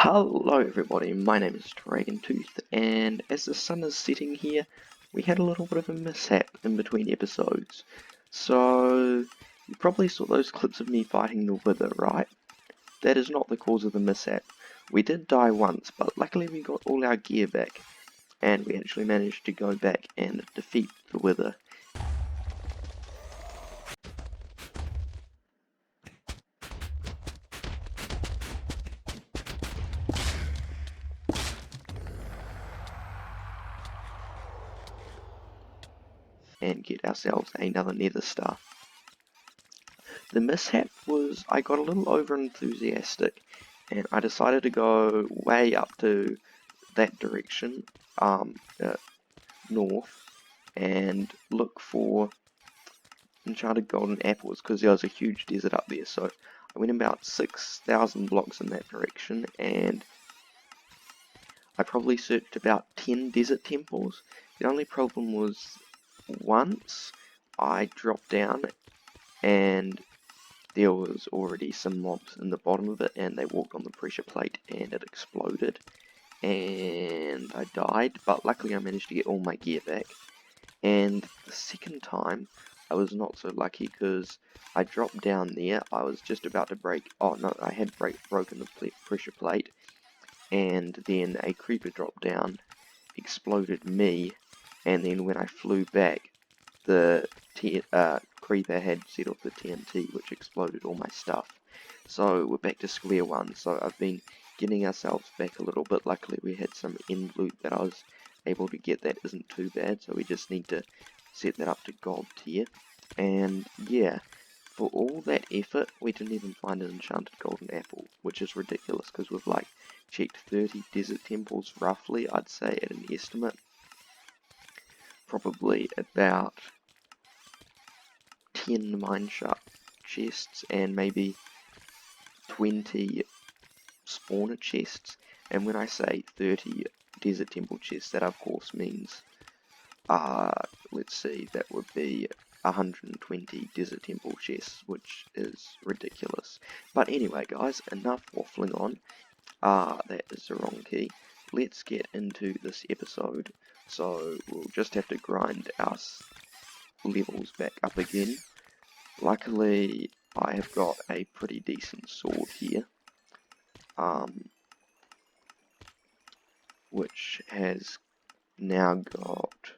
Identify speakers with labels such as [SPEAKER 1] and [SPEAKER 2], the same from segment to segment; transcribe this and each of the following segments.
[SPEAKER 1] Hello everybody, my name is Dragontooth, and as the sun is setting here, we had a little bit of a mishap in between episodes. So, you probably saw those clips of me fighting the Wither, right? That is not the cause of the mishap. We did die once, but luckily we got all our gear back, and we actually managed to go back and defeat the Wither. And get ourselves another nether star. The mishap was I got a little over enthusiastic and I decided to go way up to that direction, north, and look for enchanted golden apples because there was a huge desert up there. So I went about 6,000 blocks in that direction and I probably searched about 10 desert temples. The only problem was once I dropped down and there was already some mobs in the bottom of it and they walked on the pressure plate and it exploded and I died, but luckily I managed to get all my gear back. And the second time I was not so lucky because I dropped down there. I was just about to break, oh no, I had broken the pressure plate, and then a creeper dropped down, exploded me, and then when I flew back, the creeper had set off the TNT, which exploded all my stuff. So we're back to square one. So I've been getting ourselves back a little bit. Luckily we had some end loot that I was able to get that isn't too bad. So we just need to set that up to gold tier. And yeah, for all that effort, we didn't even find an enchanted golden apple, which is ridiculous because we've like checked 30 desert temples roughly, I'd say at an estimate. Probably about 10 mineshaft chests and maybe 20 spawner chests. And when I say 30 desert temple chests, that of course means, let's see, that would be 120 desert temple chests, which is ridiculous. But anyway guys, enough waffling on. That is the wrong key. Let's get into this episode. So we'll just have to grind our levels back up again. Luckily, I have got a pretty decent sword here, which has now got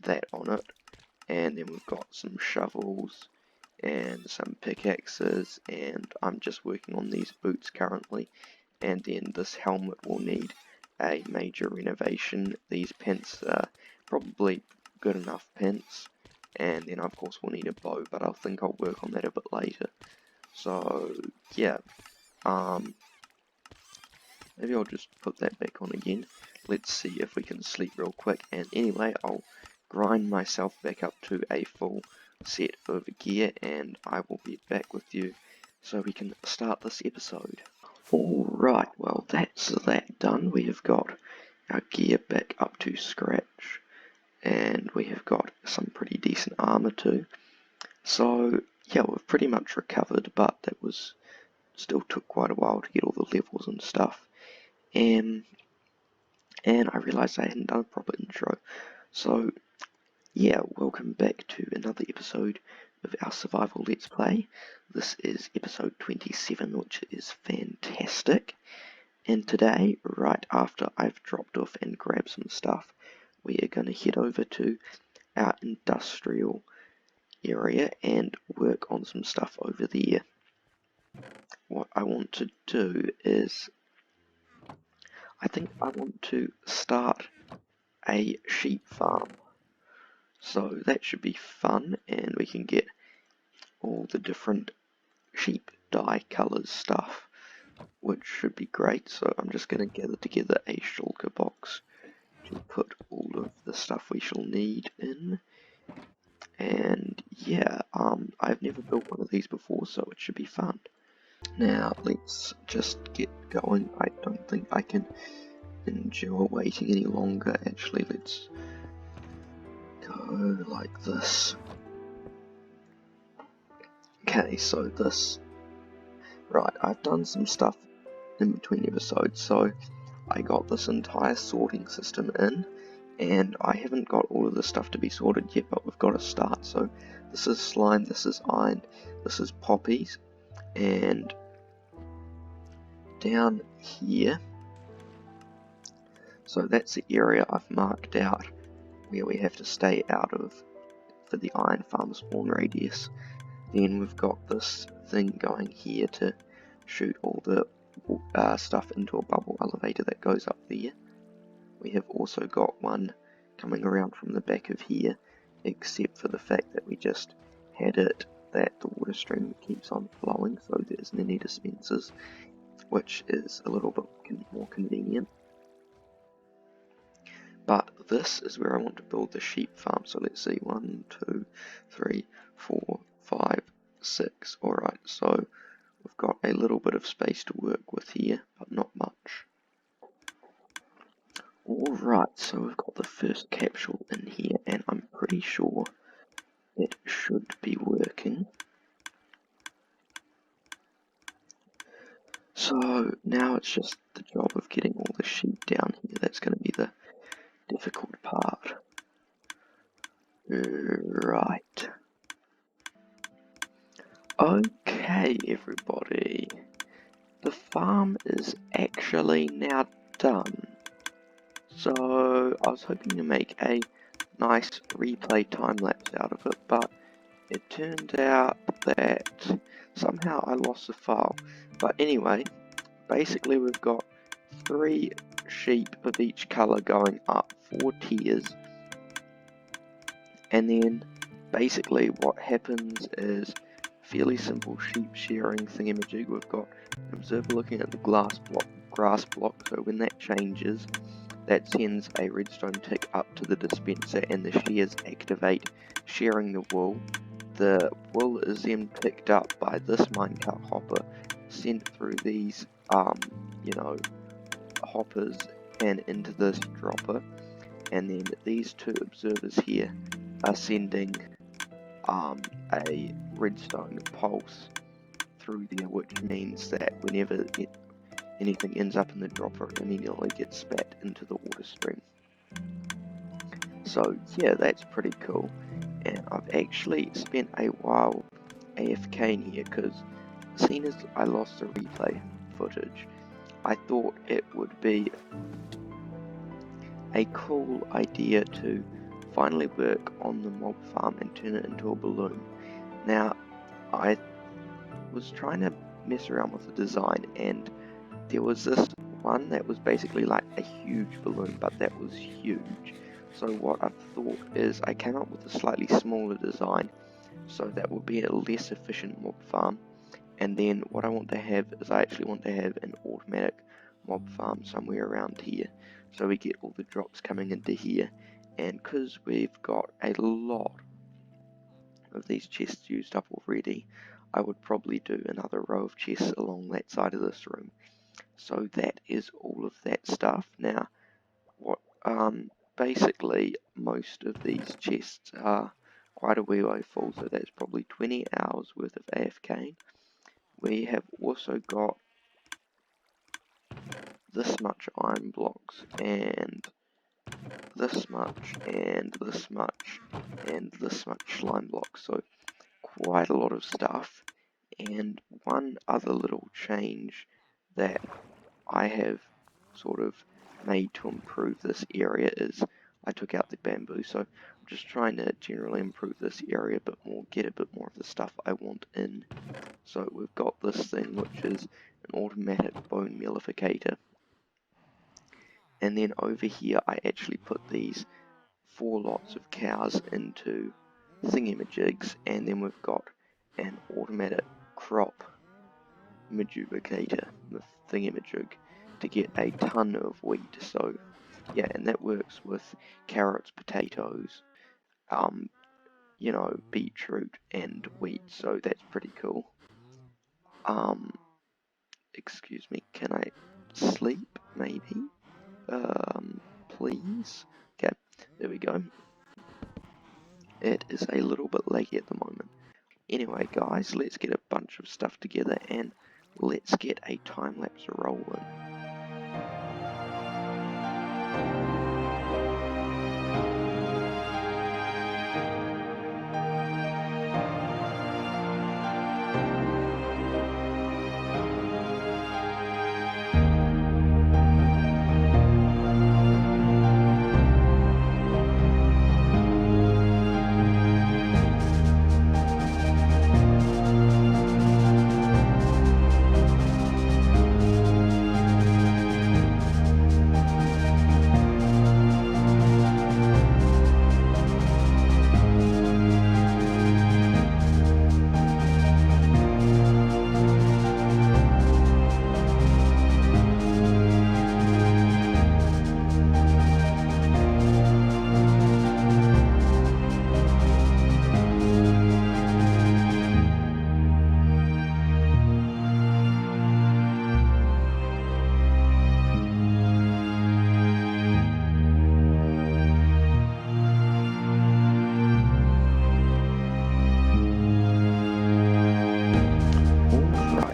[SPEAKER 1] that on it, and then we've got some shovels and some pickaxes, and I'm just working on these boots currently, and then this helmet will need a major renovation. These pants are probably good enough pants, and then of course we'll need a bow, but I think I'll work on that a bit later. So yeah, maybe I'll just put that back on again. Let's see if we can sleep real quick, and anyway I'll grind myself back up to a full set of gear and I will be back with you so we can start this episode. Alright, well that's that done. We have got our gear back up to scratch and we have got some pretty decent armor too. So yeah, we've pretty much recovered, but that was still took quite a while to get all the levels and stuff. And I realised I hadn't done a proper intro. So yeah, welcome back to another episode of our survival let's play. This is episode 27, which is fantastic. And today, right after I've dropped off and grabbed some stuff, we are going to head over to our industrial area and work on some stuff over there. What I want to do is, I think I want to start a sheep farm. So that should be fun, and we can get all the different sheep dye colours stuff, which should be great. So I'm just going to gather together a shulker box to put all of the stuff we shall need in. And yeah, I've never built one of these before, so it should be fun. Now let's just get going. I don't think I can endure waiting any longer. Actually, let's go like this. Okay, so this, right, I've done some stuff in between episodes, so I got this entire sorting system in, and I haven't got all of the stuff to be sorted yet, but we've got to start. So this is slime, this is iron, this is poppies, and down here, so that's the area I've marked out where we have to stay out of for the iron farm spawn radius. Then we've got this thing going here to shoot all the stuff into a bubble elevator that goes up there. We have also got one coming around from the back of here, except for the fact that we just had it that the water stream keeps on flowing, so there isn't any dispensers, which is a little bit more convenient. But this is where I want to build the sheep farm, so let's see, 1, 2, 3, 4, 5, 6, alright, so we've got a little bit of space to work with here, but not much. Alright, so we've got the first capsule in here, and I'm pretty sure it should be working. So now it's just the job of getting all the sheep down here. That's going to be the difficult part. Right. Okay, everybody. The farm is actually now done. So I was hoping to make a nice replay time-lapse out of it, but it turned out that somehow I lost the file. But anyway, basically we've got 3 sheep of each colour going up 4 tiers, and then basically what happens is fairly simple sheep sharing thingamajig. We've got an observer looking at the grass block, so when that changes, that sends a redstone tick up to the dispenser and the shears activate, sharing the wool. The wool is then picked up by this minecart hopper, sent through these, hoppers and into this dropper, and then these 2 observers here are sending a redstone pulse through there, which means that whenever anything ends up in the dropper, it immediately gets spat into the water stream. So yeah, that's pretty cool, and I've actually spent a while AFK in here because seeing as I lost the replay footage, I thought it would be a cool idea to finally work on the mob farm and turn it into a balloon. Now, I was trying to mess around with the design, and there was this one that was basically like a huge balloon, but that was huge. So what I thought is I came up with a slightly smaller design, so that would be a less efficient mob farm. And then what I want to have is I actually want to have an automatic mob farm somewhere around here, so we get all the drops coming into here. And because we've got a lot of these chests used up already, I would probably do another row of chests along that side of this room. So that is all of that stuff. Now, what basically most of these chests are quite a wee way full, so that's probably 20 hours worth of AFK. We have also got this much iron blocks, and this much, and this much, and this much slime blocks, so quite a lot of stuff. And one other little change that I have sort of made to improve this area is I took out the bamboo, so I'm just trying to generally improve this area a bit more, get a bit more of the stuff I want in. So we've got this thing which is an automatic bone mealificator, and then over here I actually put these 4 lots of cows into thingamajigs, and then we've got an automatic crop majubicator, the thingamajig, to get a ton of wheat. So yeah, and that works with carrots, potatoes, beetroot and wheat, so that's pretty cool. Excuse me, can I sleep maybe? Please? Okay, there we go. It is a little bit laggy at the moment. Anyway guys, let's get a bunch of stuff together and let's get a time-lapse rolling.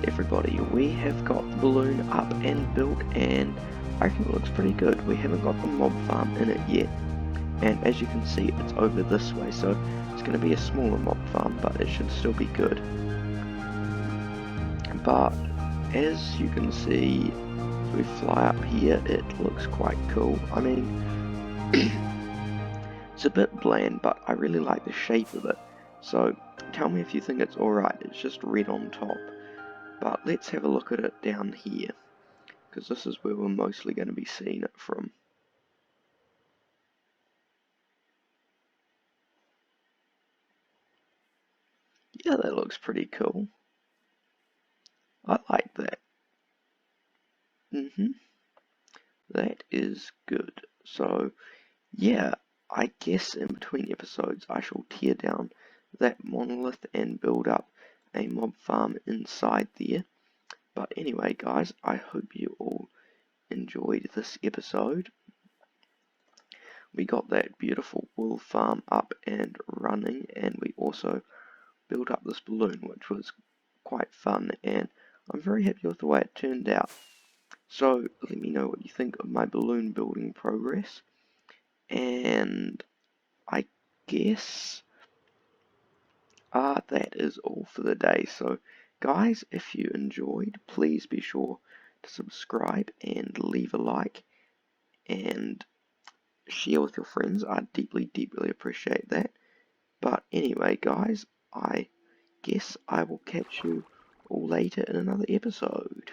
[SPEAKER 1] Everybody, we have got the balloon up and built, and I think it looks pretty good. We haven't got the mob farm in it yet, and as you can see it's over this way, so it's going to be a smaller mob farm, but it should still be good. But as you can see, as we fly up here, it looks quite cool. I mean, it's a bit bland, but I really like the shape of it, so tell me if you think it's alright. It's just red on top. But let's have a look at it down here, because this is where we're mostly going to be seeing it from. Yeah, that looks pretty cool. I like that. That is good. So, yeah, I guess in between episodes I shall tear down that monolith and build up a mob farm inside there. But anyway, guys, I hope you all enjoyed this episode. We got that beautiful wool farm up and running, and we also built up this balloon, which was quite fun, and I'm very happy with the way it turned out. So let me know what you think of my balloon building progress, and I guess that is all for the day. So guys, if you enjoyed, please be sure to subscribe and leave a like and share with your friends. I deeply appreciate that. But anyway, guys, I guess I will catch you all later in another episode.